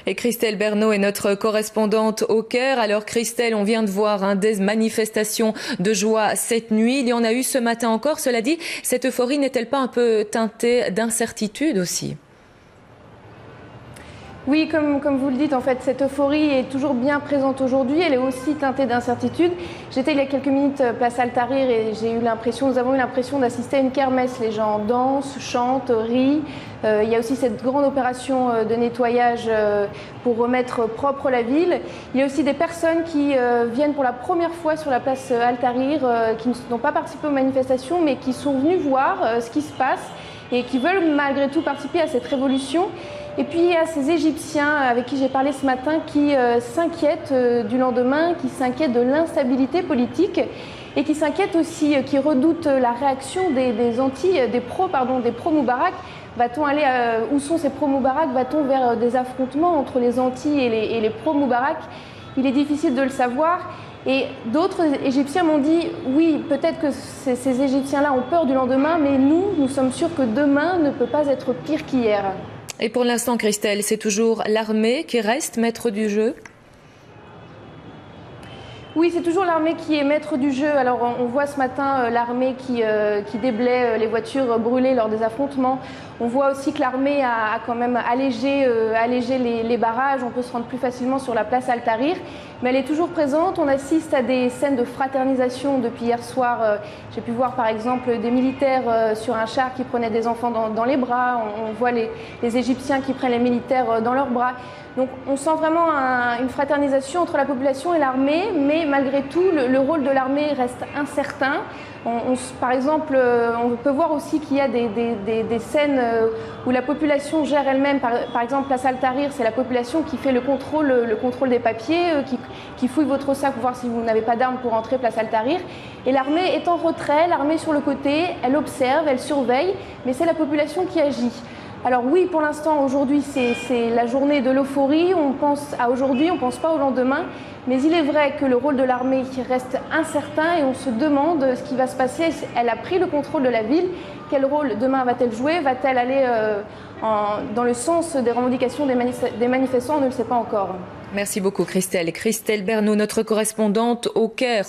Et Christelle Bernot est notre correspondante au Caire. Alors Christelle, on vient de voir des manifestations de joie cette nuit. Il y en a eu ce matin encore. Cela dit, cette euphorie n'est-elle pas un peu teintée d'incertitude aussi ? Oui, comme vous le dites, en fait, cette euphorie est toujours bien présente aujourd'hui. Elle est aussi teintée d'incertitude. J'étais il y a quelques minutes place Al-Tahrir et nous avons eu l'impression d'assister à une kermesse. Les gens dansent, chantent, rient. Il y a aussi cette grande opération de nettoyage pour remettre propre la ville. Il y a aussi des personnes qui viennent pour la première fois sur la place Al-Tahrir, qui n'ont pas participé aux manifestations, mais qui sont venus voir ce qui se passe et qui veulent malgré tout participer à cette révolution. Et puis il y a ces Égyptiens avec qui j'ai parlé ce matin qui s'inquiètent du lendemain, qui s'inquiètent de l'instabilité politique et qui s'inquiètent aussi, qui redoutent la réaction des pro-Moubarak. Va-t-on aller où sont ces pro-Moubarak? Va-t-on vers des affrontements entre les anti et les pro-Moubarak? Il est difficile de le savoir. Et d'autres Égyptiens m'ont dit, oui, peut-être que ces Égyptiens-là ont peur du lendemain, mais nous sommes sûrs que demain ne peut pas être pire qu'hier. Et pour l'instant, Christelle, c'est toujours l'armée qui reste maître du jeu ? Oui, c'est toujours l'armée qui est maître du jeu. Alors on voit ce matin l'armée qui déblaye les voitures brûlées lors des affrontements. On voit aussi que l'armée a quand même allégé les barrages. On peut se rendre plus facilement sur la place Al-Tahrir. Mais elle est toujours présente. On assiste à des scènes de fraternisation depuis hier soir. J'ai pu voir par exemple des militaires sur un char qui prenaient des enfants dans les bras. On voit les Égyptiens qui prennent les militaires dans leurs bras. Donc on sent vraiment une fraternisation entre la population et l'armée, mais malgré tout, le rôle de l'armée reste incertain. Par exemple, on peut voir aussi qu'il y a des scènes où la population gère elle-même. Par exemple, place Al-Tahrir, c'est la population qui fait le contrôle des papiers, qui fouille votre sac pour voir si vous n'avez pas d'armes pour entrer place Al-Tahrir. Et l'armée est en retrait, l'armée sur le côté, elle observe, elle surveille, mais c'est la population qui agit. Alors oui, pour l'instant, aujourd'hui, c'est la journée de l'euphorie. On pense à aujourd'hui, on ne pense pas au lendemain. Mais il est vrai que le rôle de l'armée reste incertain et on se demande ce qui va se passer. Elle a pris le contrôle de la ville. Quel rôle demain va-t-elle jouer? Va-t-elle aller dans le sens des revendications des manifestants? On ne le sait pas encore. Merci beaucoup Christelle. Christelle Bernot, notre correspondante au Caire.